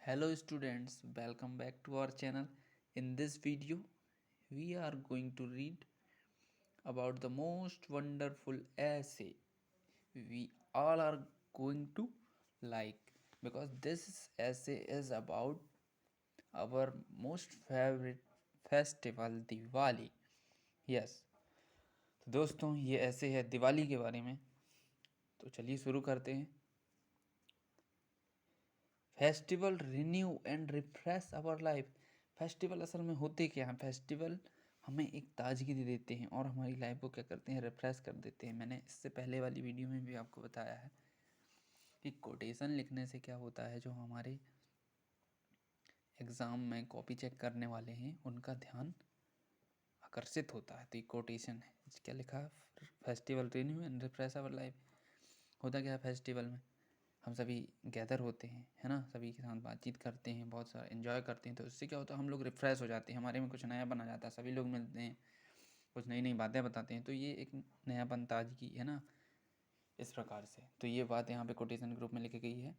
Hello students, welcome back to our channel. In this video, we are going to read about the most wonderful essay we all are going to like, because this essay is about our most favorite festival Diwali. Yes, तो दोस्तों ये ऐसे है दिवाली के बारे में। तो चलिए शुरू करते हैं। Festival renew and refresh our life. Festival असल में होते क्या हैं? फेस्टिवल हमें एक ताजगी दे देते हैं और हमारी लाइफ को क्या करते हैं, रिफ्रेश कर देते हैं। मैंने इससे पहले वाली वीडियो में भी आपको बताया है कि कोटेशन लिखने से क्या होता है, जो हमारे एग्ज़ाम में कॉपी चेक करने वाले हैं उनका ध्यान आकर्षित होता है। तो ये कोटेशन है। क्या लिखा है? Festival renew and refresh our life. होता क्या है फेस्टिवल में? हम सभी गैदर होते हैं, है ना, सभी के साथ बातचीत करते हैं, बहुत सारा एंजॉय करते हैं। तो उससे क्या होता है, हम लोग रिफ़्रेश हो जाते हैं, हमारे में कुछ नया बना जाता है। सभी लोग मिलते हैं, कुछ नई नई बातें बताते हैं, तो ये एक नयापन, ताजगी, है ना, इस प्रकार से। तो ये बात यहाँ पे कोटेशन ग्रुप में लिखी गई है,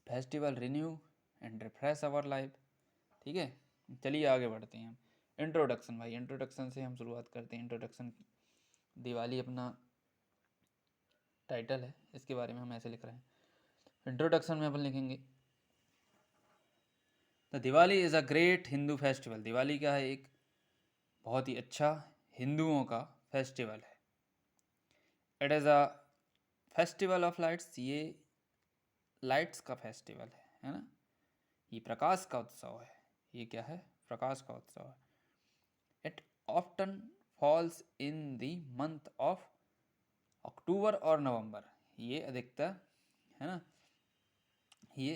festival renew and refresh our life. ठीक है, चलिए आगे बढ़ते हैं हम। इंट्रोडक्शन भाई, इंट्रोडक्शन से हम शुरुआत करते हैं। इंट्रोडक्शन, दिवाली अपना टाइटल है, इसके बारे में हम ऐसे लिख रहे हैं। इंट्रोडक्शन में अपन लिखेंगे, the Diwali is a great Hindu festival. Diwali क्या है? एक बहुत ही अच्छा हिंदुओं का फेस्टिवल है। It is a festival of lights. ये लाइट्स का फेस्टिवल है ना। ये प्रकाश का उत्सव है। ये क्या है? प्रकाश का उत्सव है। It often falls in the month of October और नवंबर। ये अधिकतर, है ना, ये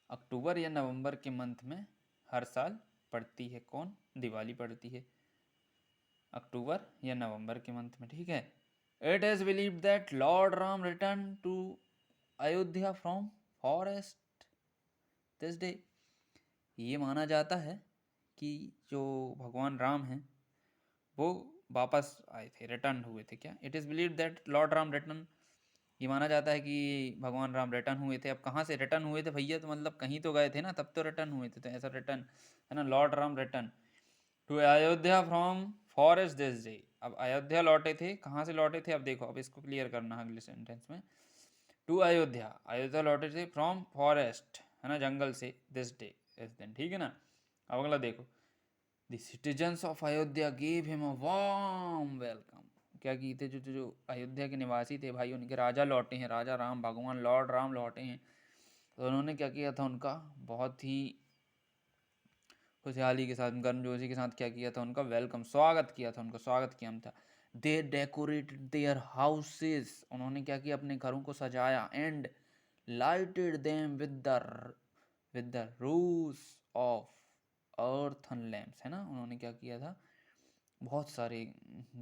अक्टूबर या नवंबर के मंथ में हर साल पड़ती है। कौन? दिवाली पड़ती है अक्टूबर या नवंबर के मंथ में। ठीक है। It is believed that lord Ram return to Ayodhya from forest this day. ये माना जाता है कि जो भगवान राम हैं वो वापस आए थे, रिटर्न हुए थे। क्या? It is believed that lord Ram return. ये माना जाता है कि भगवान राम रिटर्न हुए थे। अब कहाँ से रिटर्न हुए थे भैया? तो मतलब कहीं तो गए थे ना, तब तो रिटर्न हुए थे। तो ऐसा रिटर्न है ना, lord Ram return to Ayodhya from forest this day. अब अयोध्या लौटे थे। कहाँ से लौटे थे? अब देखो, अब इसको क्लियर करना है अगले सेंटेंस में। टू अयोध्या, अयोध्या लौटे थे फ्रॉम फॉरेस्ट, है ना, जंगल से, दिस डे, इस दिन। ठीक है ना। अब अगला देखो, the citizens of Ayodhya gave him a warm welcome. क्या किए थे? जो जो अयोध्या के निवासी थे भाई, उनके राजा लौटे हैं, राजा राम, भगवान लॉर्ड राम लौटे हैं। तो उन्होंने क्या किया था? उनका बहुत ही खुशहाली के साथ, गर्मजोशी के साथ क्या किया था? उनका वेलकम, स्वागत किया था। उनका स्वागत किया था। दे डेकोरेटेड देयर हाउसेस। उन्होंने क्या किया? अपने घरों को सजाया। And lighted them with the rose of earthen lamps, है ना। उन्होंने क्या किया था? बहुत सारे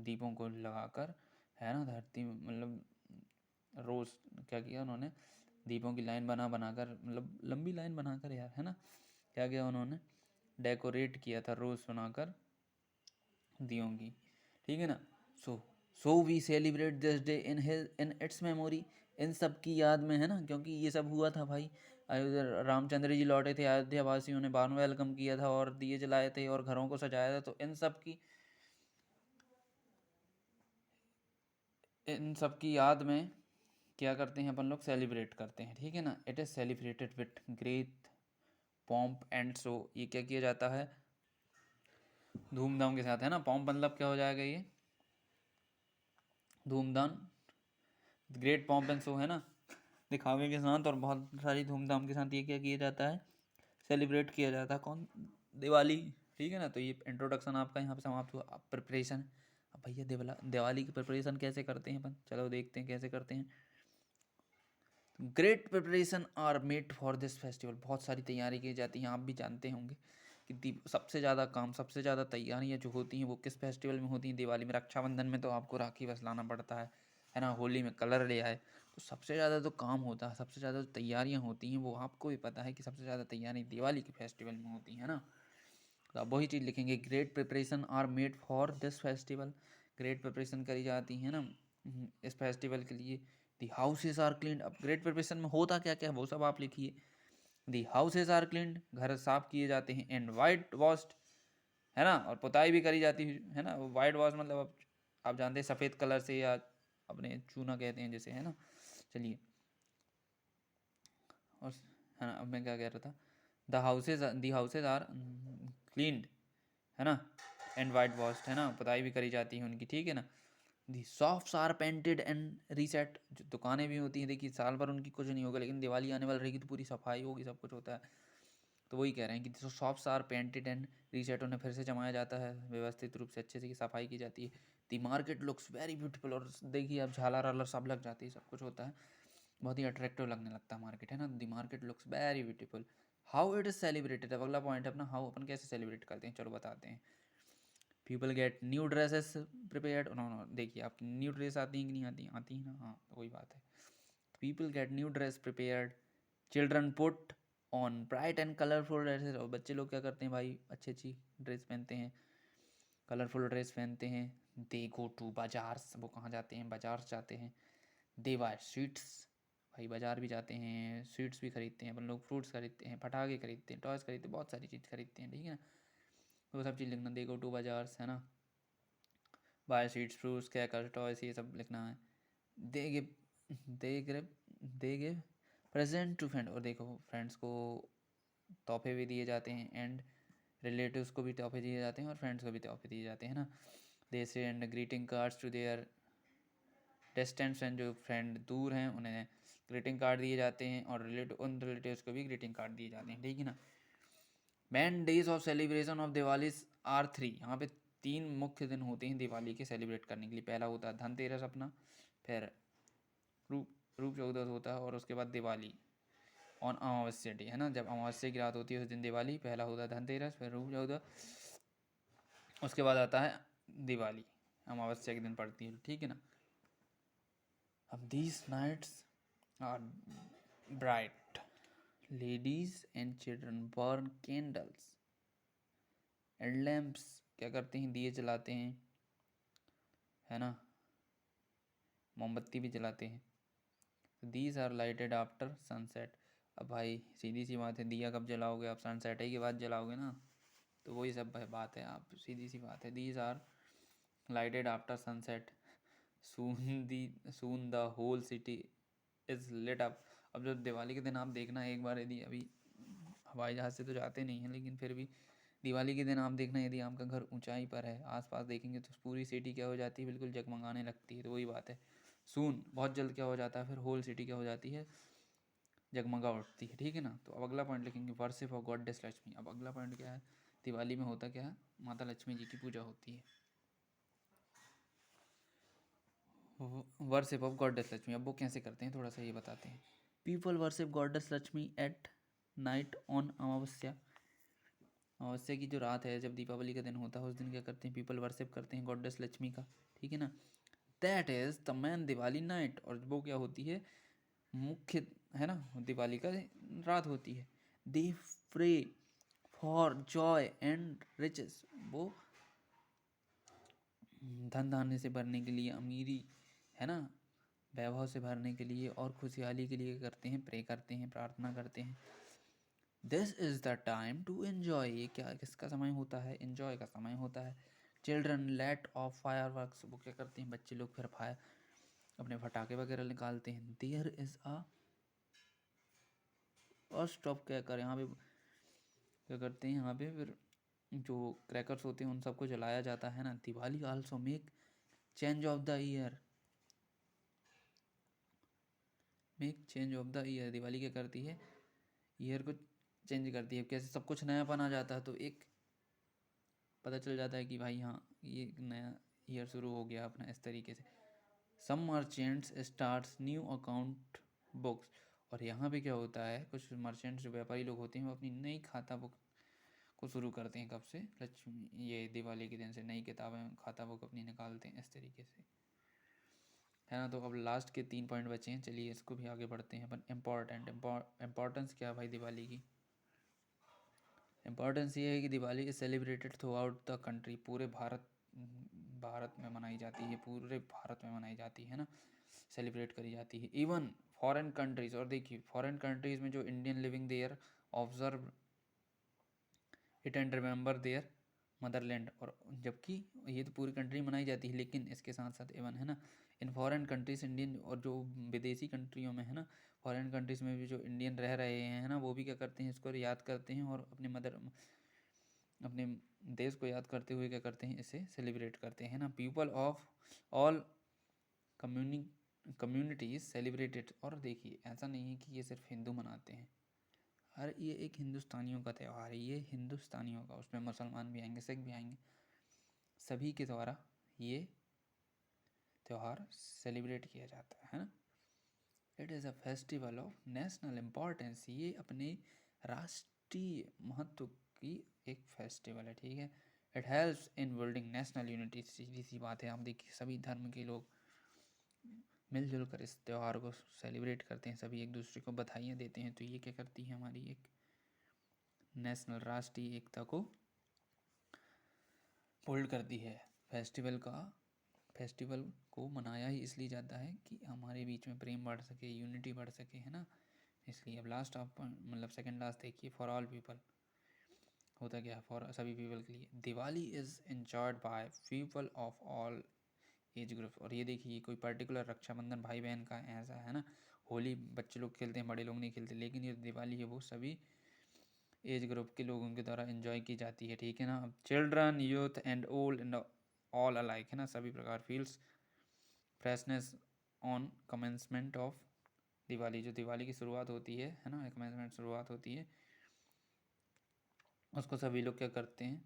दीपों को लगाकर, है ना, धरती में, मतलब रोज क्या किया उन्होंने? दीपों की लाइन बनाकर, मतलब लंबी लाइन बनाकर यार, है ना, क्या किया उन्होंने? डेकोरेट किया था रोज बनाकर दियों की। ठीक है ना। So we celebrate this day in its memory. इन सब की याद में, है ना, क्योंकि ये सब हुआ था भाई। अयोध्या रामचंद्र जी लौटे थे, अयोध्या वासियों ने वार्म वेलकम किया था और दिए जलाए थे और घरों को सजाया था। तो इन सब की याद में क्या करते हैं अपन लोग? सेलिब्रेट करते हैं। ठीक है ना। It is celebrated with great pomp and show. ये क्या किया जाता है? धूमधाम के साथ, है ना। पॉम्प मतलब क्या हो जाएगा? ये धूमधाम, ग्रेट पॉम्प एंड शो, है ना, दिखावे के साथ और बहुत सारी धूमधाम के साथ ये क्या किया जाता है? सेलिब्रेट किया जाता है। कौन? दिवाली। ठीक है ना। तो ये इंट्रोडक्शन आपका यहाँ पे समाप्त हुआ। अब प्रिपरेशन। अब भैया दिवाली की प्रिपरेशन कैसे करते हैं अपन? चलो देखते हैं कैसे करते हैं। Great preparation are made for this festival. बहुत सारी तैयारी की जाती हैं। आप भी जानते होंगे कि सबसे ज़्यादा काम, सबसे ज़्यादा तैयारियाँ जो होती हैं वो किस फेस्टिवल में होती हैं? दिवाली में। रक्षाबंधन में तो आपको राखी बस लाना पड़ता है ना। होली में कलर ले आए। तो सबसे ज़्यादा तो काम होता है, सबसे ज़्यादा जो तैयारियाँ होती हैं वो आपको भी पता है कि सबसे ज़्यादा तैयारी दिवाली के फेस्टिवल में होती है ना। तो आप वही चीज़ लिखेंगे, great preparation are made for this festival. Great preparation करी जाती है ना इस फेस्टिवल के लिए। The houses are clean. अब ग्रेट प्रिपरेशन में होता क्या क्या वो सब आप लिखिए। दी हाउसेज आर क्लीन्ड, घर साफ किए जाते हैं, एंड वाइट वॉश्ड, है ना, और पुताई भी करी जाती है ना। वाइट वॉश मतलब आप जानते हैं सफ़ेद कलर से, या अपने चूना कहते हैं जैसे, है ना। चलिए, और है ना, अब मैं क्या कह रहा था, दी हाउसेज आर क्लीन्ड, है ना, एंड वाइट वॉश्ड, है ना, पुताई भी करी जाती है उनकी, ठीक है ना। The shops are painted and reset, जो दुकानें भी होती हैं, देखिए साल भर उनकी कुछ नहीं होगा, लेकिन दिवाली आने वाली रहेगी तो पूरी सफाई होगी, सब कुछ होता है। तो वही कह रहे हैं कि जो shops are painted and reset, उन्हें फिर से जमाया जाता है व्यवस्थित रूप से, अच्छे से की सफाई की जाती है। दी मार्केट लुक्स वेरी ब्यूटीफुल, और देखिए अब झालर वालर सब लग जाती है, सब कुछ होता है, बहुत ही अट्रैक्टिव लगने लगता है मार्केट, है ना। दी market looks very beautiful. How it is celebrated, अब अगला पॉइंट है अपना, हाउ अपन कैसे सेलिब्रेट करते हैं, चलो बताते हैं। People get new dresses prepared, no no, देखिए आपकी न्यू ड्रेस आती हैं कि नहीं आती हैं, आती हैं ना, हाँ तो वही बात है। People get new dress prepared, children put on bright and colourful dresses, और बच्चे लोग क्या करते हैं भाई, अच्छी अच्छी ड्रेस पहनते हैं, कलरफुल ड्रेस पहनते हैं। दे गो टू बाजार्स, वो कहाँ जाते हैं, बाजार जाते हैं। दे बाय स्वीट्स, भाई बाजार भी जाते हैं, स्वीट्स भी खरीदते हैं अपन लोग, फ्रूट्स खरीदते हैं, पटाखे खरीदते हैं, टॉयज़ खरीदते हैं, बहुत सारी चीज़ खरीदते हैं, ठीक है ना। तो वो सब चीज़ लिखना, दे गो टू बाजार्स, है ना, buy sweets, fruits, crackers, toys, ये सब लिखना है। They give they give they give present to friend, और देखो फ्रेंड्स को तोहफे भी दिए जाते हैं, एंड रिलेटिव्स को भी तोहफे दिए जाते हैं, और फ्रेंड्स को भी तोहफे दिए जाते हैं ना। They send greeting cards to their distant friend, जो फ्रेंड दूर हैं उन्हें ग्रीटिंग कार्ड दिए जाते हैं, और उन रिलेटिव्स को भी ग्रीटिंग कार्ड दिए जाते हैं, ठीक है ना। Main days of celebration of Diwali are 3, यहाँ पे 3 मुख्य दिन होते हैं दिवाली के सेलिब्रेट करने के लिए। पहला होता है धनतेरस अपना, फिर रूप रूप चौदस होता है, और उसके बाद दिवाली ऑन अमावस्या डे, है ना, जब अमावस्या की रात होती है उस दिन दिवाली। पहला होता है धनतेरस, फिर रूप चौदस, उसके बाद आता है दिवाली, अमावस्या के दिन पड़ती है, ठीक है ना। अब these nights are bright, ladies and children burn candles and lamps, क्या करते हैं, दिए जलाते हैं, है ना, मोमबत्ती भी जलाते हैं। These are lighted after sunset, अब भाई सीधी सी बात है, दिया कब जलाओगे आप, सनसेट के बाद जलाओगे ना, तो वही सब बात है, आप सीधी सी बात है। These are lighted after sunset, soon the whole city is lit up. अब जो दिवाली के दिन आप देखना एक बार, यदि अभी हवाई जहाज़ से तो जाते नहीं हैं, लेकिन फिर भी दिवाली के दिन आप देखना, यदि आपका घर ऊंचाई पर है, आसपास देखेंगे तो पूरी सिटी क्या हो जाती है, बिल्कुल जगमगाने लगती है। तो वही बात है, सून बहुत जल्द क्या हो जाता है, फिर होल सिटी क्या हो जाती है, जगमगा उठती है, ठीक है ना। तो अब अगला पॉइंट लिखेंगे, वर्शिप ऑफ गॉडेस लक्ष्मी। अब अगला पॉइंट क्या है, दिवाली में होता क्या है, माता लक्ष्मी जी की पूजा होती है, वर्शिप ऑफ गॉडेस लक्ष्मी। अब वो कैसे करते हैं, थोड़ा सा ये बताते हैं। People worship goddess Lakshmi at night on अमावस्या, अमावस्या की जो रात है, जब दीपावली का दिन होता है, उस दिन क्या करते हैं, पीपल वर्शिप करते हैं गॉडेस लक्ष्मी का, ठीक है ना। That is the man Diwali night, और वो क्या होती है, मुख्य, है ना, दिवाली का रात होती है। They pray for joy and riches, वो धन धान्य से भरने के लिए, अमीरी, है ना, वैभव से भरने के लिए, और खुशहाली के लिए करते हैं, प्रे करते हैं, प्रार्थना करते हैं। This is the time to enjoy, ये क्या किसका समय होता है, एन्जॉय का समय होता है। Children late of fire works, वो क्या करते हैं, बच्चे लोग फिर फायर अपने फटाके वगैरह निकालते हैं। देयर इज़ अ स्टॉप, क्या कर यहाँ पे क्या करते हैं, यहाँ पे फिर जो क्रैकर्स होते हैं उन सबको जलाया जाता है ना। Diwali also make change of the year, make change of the year, Diwali क्या करती है, ईयर को चेंज करती है। कैसे, सब कुछ नयापन आ जाता है, तो एक पता चल जाता है कि भाई हाँ ये नया ईयर शुरू हो गया अपना, इस तरीके से। Some merchants starts new account books, और यहाँ पे क्या होता है, कुछ मर्चेंट्स जो व्यापारी लोग होते हैं वो अपनी नई खाता बुक को शुरू करते हैं, कब से, लक्ष्मी, ये दिवाली के दिन से नई किताबें खाता बुक अपनी निकालते हैं, इस तरीके से, है ना। तो अब लास्ट के 3 पॉइंट बचे हैं, चलिए इसको भी आगे बढ़ते हैं अपन। इम्पोर्टेंस क्या है भाई दिवाली की, इम्पोर्टेंस ये है कि Diwali is celebrated through out the country, पूरे भारत में मनाई जाती है, पूरे भारत में मनाई जाती है ना, सेलिब्रेट करी जाती है। इवन फॉरेन कंट्रीज, और देखिए फॉरेन कंट्रीज में जो Indian living there observe it and remember their motherland, और जबकि ये तो पूरी कंट्री मनाई जाती है, लेकिन इसके साथ साथ इवन है ना इन फॉरेन कंट्रीज इंडियन, और जो विदेशी कंट्रियों में है ना फॉरेन कंट्रीज में भी जो इंडियन रह रहे हैं है ना, वो भी क्या करते हैं, इसको याद करते हैं और अपने देश को याद करते हुए क्या करते हैं, इसे सेलिब्रेट करते हैं ना। People of all communities celebrated, और देखिए ऐसा नहीं है कि ये सिर्फ हिंदू मनाते हैं, हर ये एक हिंदुस्तानियों का त्यौहार है, ये हिंदुस्तानियों का, उसमें मुसलमान भी आएंगे, सिख भी आएंगे, सभी के द्वारा ये त्यौहार सेलिब्रेट किया जाता है ना। It is a festival of national importance, ये अपने राष्ट्रीय महत्व की एक फेस्टिवल है, ठीक है। It helps in building national unity, सीधी सी बात है, आप देखिए सभी धर्म के लोग मिलजुल कर इस त्यौहार को सेलिब्रेट करते हैं, सभी एक दूसरे को बधाइयाँ देते हैं, तो ये क्या करती है, हमारी एक नेशनल राष्ट्रीय एकता को होल्ड करती है। फेस्टिवल को मनाया ही इसलिए जाता है कि हमारे बीच में प्रेम बढ़ सके, यूनिटी बढ़ सके, है ना, इसलिए। अब लास्ट आप मतलब सेकंड लास्ट देखिए, फॉर ऑल पीपल, होता क्या है, फॉर सभी पीपल के लिए। Diwali is enjoyed by people of all age group, और ये देखिए कोई पर्टिकुलर रक्षाबंधन भाई बहन का ऐसा है ना, होली बच्चे लोग खेलते हैं, बड़े लोग नहीं खेलते, लेकिन ये दिवाली है वो सभी एज ग्रुप के लोगों के द्वारा एंजॉय की जाती है, ठीक है ना। अब children, youth and old and all alike, है ना, सभी प्रकार feels freshness on commencement of Diwali, जो दिवाली की शुरुआत होती है ना, कमेंसमेंट शुरुआत होती है, उसको सभी लोग क्या करते हैं,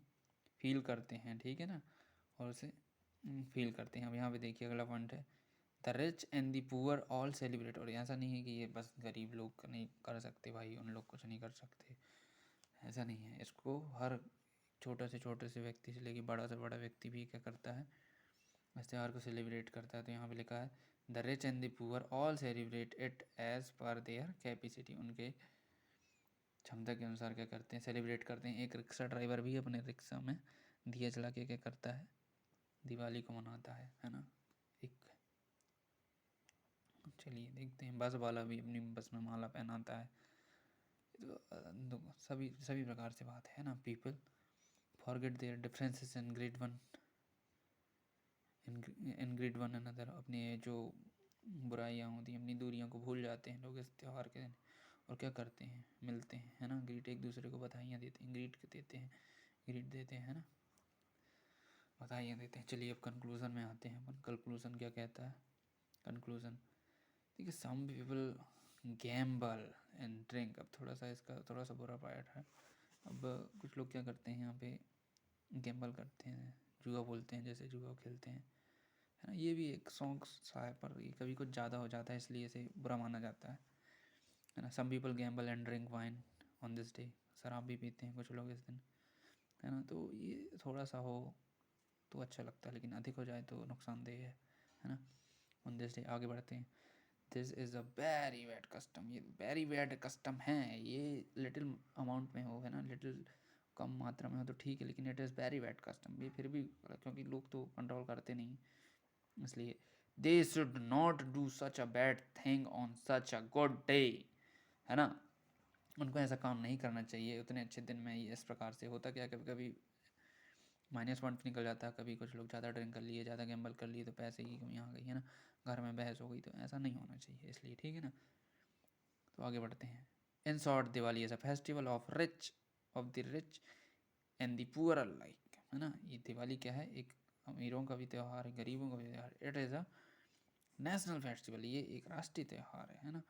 फील करते हैं, ठीक है ना, और उसे फील करते हैं। अब यहाँ पे देखिए अगला पॉइंट है, the rich and the poor all celebrate, और ऐसा नहीं है कि ये बस गरीब लोग नहीं कर सकते भाई, उन लोग कुछ नहीं कर सकते, ऐसा नहीं है, इसको हर छोटे से व्यक्ति से लेकर बड़ा से बड़ा व्यक्ति भी क्या करता है, इस त्यौहार को सेलिब्रेट करता है। तो यहाँ पे लिखा है the rich and the poor all celebrate it as per their capacity, उनके क्षमता के अनुसार क्या करते हैं, सेलिब्रेट करते हैं। एक रिक्शा ड्राइवर भी अपने रिक्शा में दिया जला के क्या करता है, दिवाली को मनाता है ना। एक चलिए देखते हैं, बस वाला भी अपनी बस में माला पहनाता है, तो सभी सभी प्रकार से बात है ना। People forget there differences in grade one in grade one another, अपने जो बुराइयाँ होती हैं, अपनी दूरियों को भूल जाते हैं लोग इस त्यौहार के दिन, और क्या करते हैं, मिलते हैं, है ना, ग्रीट, एक दूसरे को बधाइयाँ देते हैं, ग्रीट देते हैं ना, बधाइयाँ देते हैं। चलिए अब कंक्लूज़न में आते हैं अपन, कंक्लूज़न क्या कहता है, कंक्लूज़न देखिए, some people gamble and drink, अब थोड़ा सा इसका थोड़ा सा बुरा पार्ट है। अब कुछ लोग क्या करते हैं यहाँ पे, गैम्बल करते हैं, जुआ बोलते हैं, जैसे जुआ खेलते हैं, है ना, ये भी एक शौक सा है, पर ये कभी कुछ ज़्यादा हो जाता है, इसलिए इसे बुरा माना जाता है ना। Some people gamble and drink wine on this day, शराब भी पीते हैं कुछ लोग इस दिन, है ना, तो ये थोड़ा सा हो तो अच्छा लगता है, लेकिन अधिक हो जाए तो नुकसानदेह है ना। ऑन दिस डे, आगे बढ़ते हैं। This is a very bad custom, ये वेरी बैड कस्टम है, ये लिटिल अमाउंट में हो, है ना, लिटिल कम मात्रा में हो तो ठीक है, लेकिन it is very bad custom, ये फिर भी, क्योंकि लोग तो कंट्रोल करते नहीं, इसलिए they should not do such a bad thing on such a good day, है ना, उनको ऐसा काम नहीं करना चाहिए उतने अच्छे दिन में। इस प्रकार से होता क्या, कभी कभी माइनस पॉइंट निकल जाता है, कभी कुछ लोग ज़्यादा ड्रिंक कर लिए, ज़्यादा गैम्बल कर लिए, तो पैसे की कमी आ गई, है ना, घर में बहस हो गई, तो ऐसा नहीं होना चाहिए, इसलिए ठीक है ना। तो आगे बढ़ते हैं। In short, Diwali is a festival of the rich and the poor alike, है ना, ये दिवाली क्या है, एक अमीरों का भी त्यौहार है, गरीबों का भी त्यौहार, it is a national festival, ये एक राष्ट्रीय त्यौहार है ना।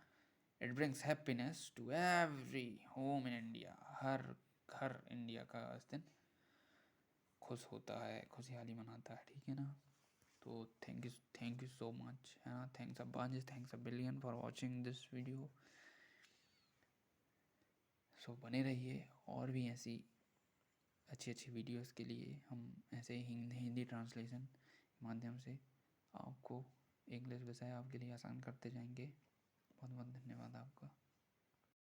It brings happiness to every home in India, हर घर इंडिया का इस दिन खुश होता है, खुशहाली मनाता है, ठीक है ना। तो थैंक यू सो मच, है ना, thanks a bunch, thanks a billion for watching this video. So बने रहिए, और भी ऐसी अच्छी अच्छी वीडियोस के लिए हम ऐसे हिंदी ट्रांसलेशन के माध्यम से आपको इंग्लिश विषय आपके लिए आसान करते जाएंगे। बहुत बहुत धन्यवाद आपका।